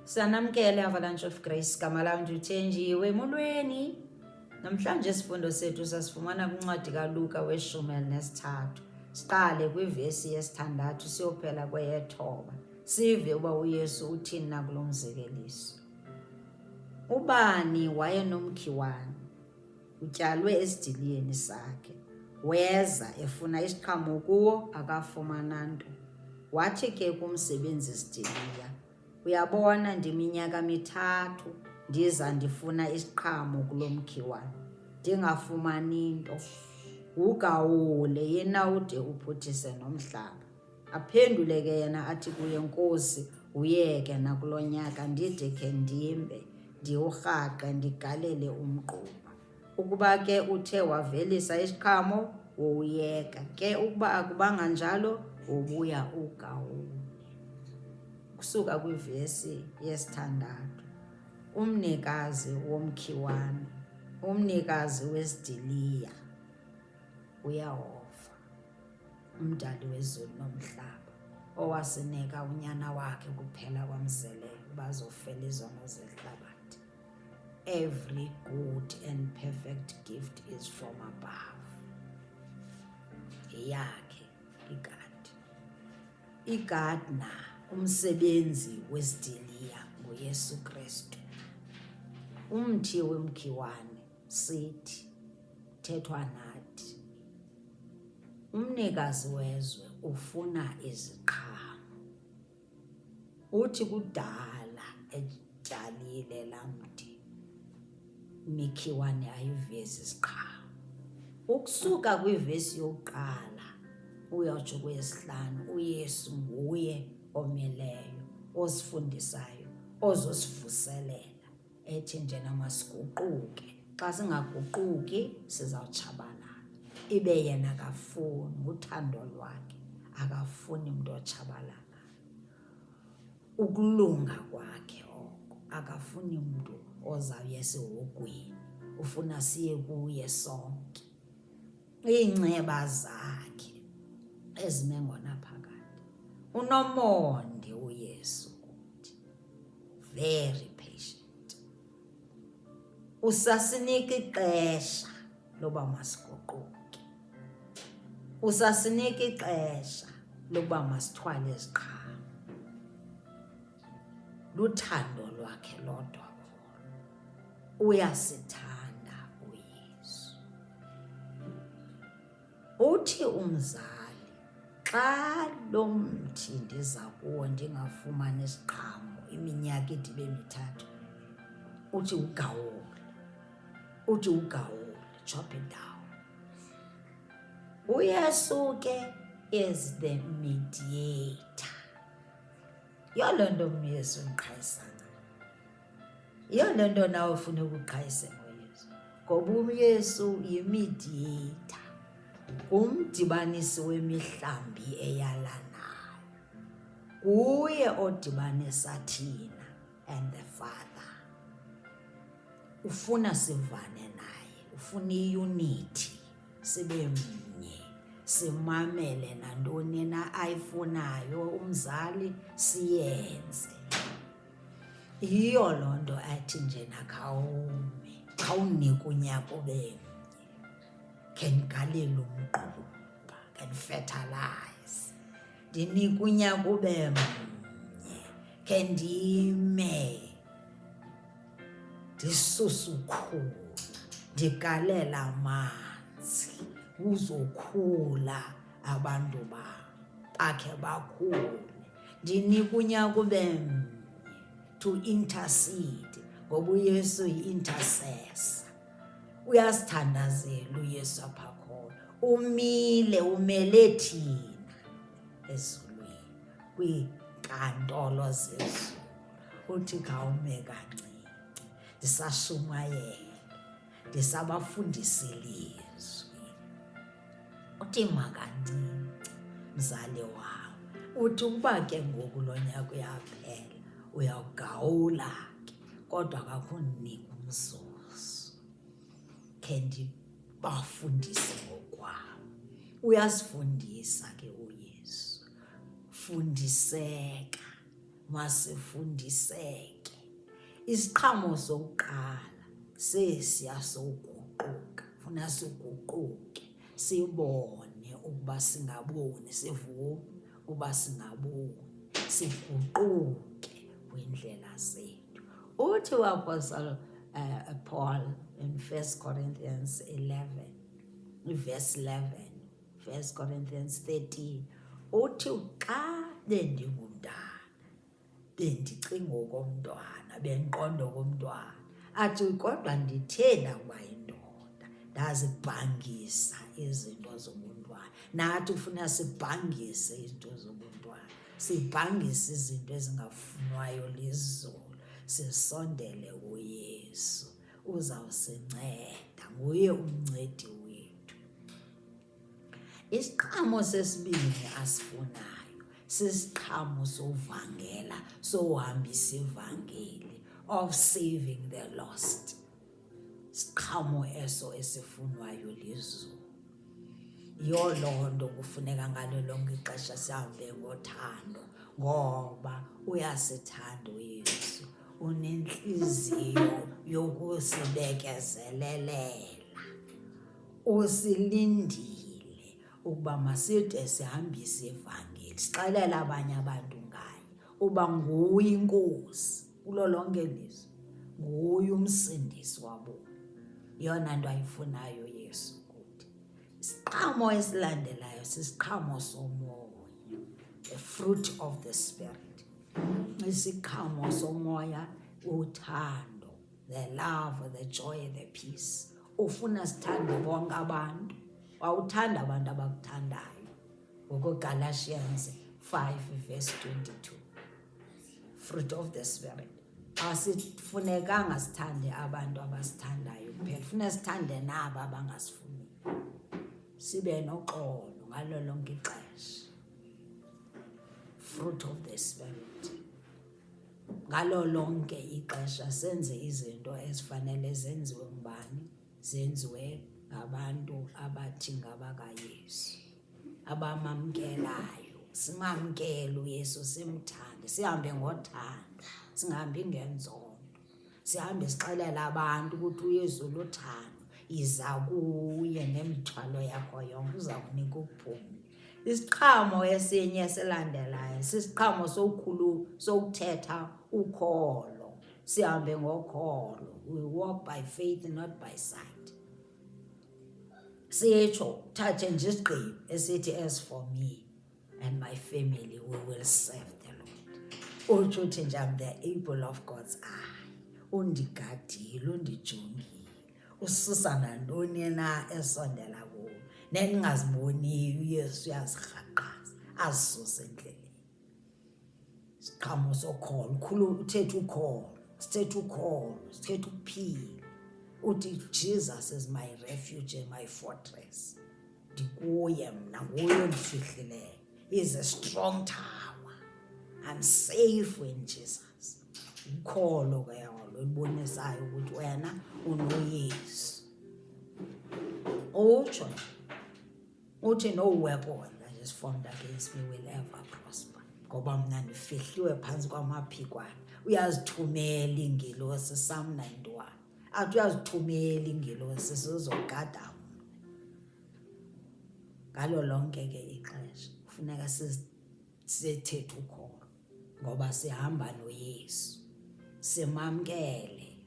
Sanamkele Avalanche of Grace, gama lam ndithenjiwe emolweni. Namhlanje isifundo sethu sasifumana kwincwadi kaLuka we-13. Siqale kwivesi yesi-6 siyophela kweye-9. Sive uba uYesu uthini na kulo mzekeliso. Ubani wayenomkhiwane, utyalwe esidiliyeni sakhe. Weza efuna isiqhamo kuwo, akafumana nto. Wathi ke kumsebenzi isidiliya, uyabona ndiminyaka 3 ndiza ndifuna isiqhamo kulo mkhiwane, ndingafumani nto. Ugawule yena ude uphuthise nomhlaba. Aphendule ke yena athi kuye, Nkosi, uyeke nakulo nyaka ndide khe ndimbe, ndiwurhaqe ndigalele umgquba. Ukuba ke uthe wavelisa isiqhamo, wowuyeka ke. Ukuba akubanga njalo, wobuya ugawule. Kusuka kwivesi yesi-6. Umnikazi womkhiwane, umnikazi wesidiliya, uYehova, umdali wezulu nomhlaba, owasinika unyana wakhe kuphela kwamzeleyo uba azofela izono zehlabathi. Every good and perfect gift is from above. Yakhe igadi. Igadna, umsebenzi wesidiliya, nguYesu Kristu. Umthi wemkhiwane sithi, thethwa nathi. Umnikazi wezwe ufuna iziqhamo. Uthi kudala etyalile laa mntu, imikhiwane ayivezi isiqhamo. Ukusuka kwivesi yokuqala uyotsho kweyesi-5, uYesu nguye omeleyo, osifundisayo, ozosivuselela. Ethi njena masiguquke, xa singaguquki sizawutshabalala. Ibe yena akafuni, uthando lwakhe, akafuni mntu otshabalala. Ukulunga kwakhe oko, akafuni mntu ozawuya esihogweni, ufuna siye kuye sonke. Iinceba zakhe ezime ngona phakade. Unomonde uYesu kuthi, very patient. Usasinika ixesha loba masiguquke. Usasinika ixesha loba masithwale iziqhamo. Luthando lwakhe lodwa olo. Uyasithanda uYesu. Uthi umzali, xa lo mthi ndiza kuwo ndingafumani isiqhamo iminyaka ide ibe 3, uthi ugawule. Uthi ugawule, chop it down. uYesu ke is the mediator. Yiloo nto uYesu endiqhayisa ngayo. Yiloo nto nawe ufuna ukuqhayise ngoYesu. Ngoba uYesu yimediator, ngumdibanisi wemihlambi eyalanayo. Nguye odibanisa thina and the Father. Ufuna sivane naye, ufuna iyunithi, sibe mnye, simamele nantoni na ayifunayo umzali siyenze. Yiyo loo nto athi njena khawume, khawunika unyaka ube mnye, khe ndigalele umgquba, khe ndifertilize. Ndinika unyaka ube mnye, khe ndime, ndisuse ukhula, ndigalele amanzi, uzokhula abantu bakhe bakhule. Ndinika unyaka ube mnye to intercede, ngoba uYesu yi-intercessor. Uyasithandazela uYesu apha khona. Umile, umele thina ezulwini, kwiinkantolo zezulu. Uthi khawume kancinci, ndisashumayela, ndisabafundisa ilizwi. Uthi makancinci, mzali wam. Uthi ukuba ke ngoku lo nyaka uyaphela, uyawugawula ke, kodwa akakundinika umzuzu, khe ndibafundise ngokwam. Uyasifundisa ke uYesu. Fundiseka, masifundiseke. Isiqhamo sokuqala sesiyasoguquka, funa siguquke, sibone ukuba singaboni, sivume ukuba singaboni, siguquke kwindlela zethu. Uthi uApostle Paul in 1 Corinthians 11, verse 11, 1 Corinthians 13, uthi xa bendingumntana bendicinga okomntwana, bendiqonda okomntwana, athi kodwa ndithe ndakuba yindoda ndazibhangisa izinto zobuntwana. Nathi ufuna sibhangise izinto zobuntwana, sibhangise izinto ezingafunwayo lizulu, sisondele kuYesu. Uzawusinceda, nguye umncedi wethu. Isiqhamo sesibini asifunayo sisiqhamo sovangela, sohambisa ivangeli, of saving the lost. Siqhamo eso esifunwayo lizulu. Yiyo loo nto kufuneka ngalo lonke ixesha sihambe ngothando, ngoba uyasithanda uYesu, unentliziyo yokusibekezelelela, usilindile ukuba maside sihambise ivangeli, sixelela abanye abantu ngaye uba nguye inkosi kulo lonke ilizwe, nguye umsindisi wabo. Yona nto ayifunayo Yesu kuthi. Isiqhamo esilandelayo sisiqhamo somoya, the fruit of the Spirit. Isiqhamo somoya, uthando, the love, the joy, the peace. Ufuna sithande bonke abantu, wawuthanda abantu abakuthandayo. NgokoGalatians 5 verse 22. Fruit of the Spirit. Asifunekanga sithande abantu abasithandayo kuphela, funeka sithande nabo abangasifuniyo, sibe noxolo ngalo lonke ixesha. Fruit of the Spirit. Ngalo lonke ixesha senze izinto ezifanele zenziwe ngubani? Zenziwe ngabantu abathi ngabakaYesu, abamamkelayo. Simamkele uYesu, simthande, sihambe ngothando, singahambi ngenzondo. Sihambe sixelela abantu ukuthi uYesu luthando, yiza kuye nemithwalo yakho yonke uza kunika ukuphumla. Isiqhamo esinye esilandelayo sisiqhamo sokuthetha ukholo, sihambe ngokholo. We walk by faith, not by sight. Sitsho thathe nje isigqibo esithi, as for me and my family we will serve the Lord. Utsho uthi nje, I'm the apple of God's eye. Undigadile, undijongile, ususa nantoni na esondela kuwo, nendingaziboniyo uYesu uyazirhaqaza, azisuse endleleni. Isiqhamo sokholo, uthetha ukholo, sithetha ukholo, sithetha ukuphila. Uthi Jesus is my refuge and my fortress. Ndikuye mna, nguye ondifihlileyo. He is a strong tower. I'm safe in Jesus. Ukholo ke yolo olubonisayo ukuthi wena unoYesu. Utsho uthi no weapon that is formed against me will ever prosper. Ngoba mna ndifihliwe phantsi kwamaphikwane. Uyazithumela iingelosi, Psalm 91. Athi uyazithumela iingelosi zizogada mna. Ngalo lonke ke ixesha kufuneka sithethe ukholo, ngoba sihamba noYesu. Simamkele.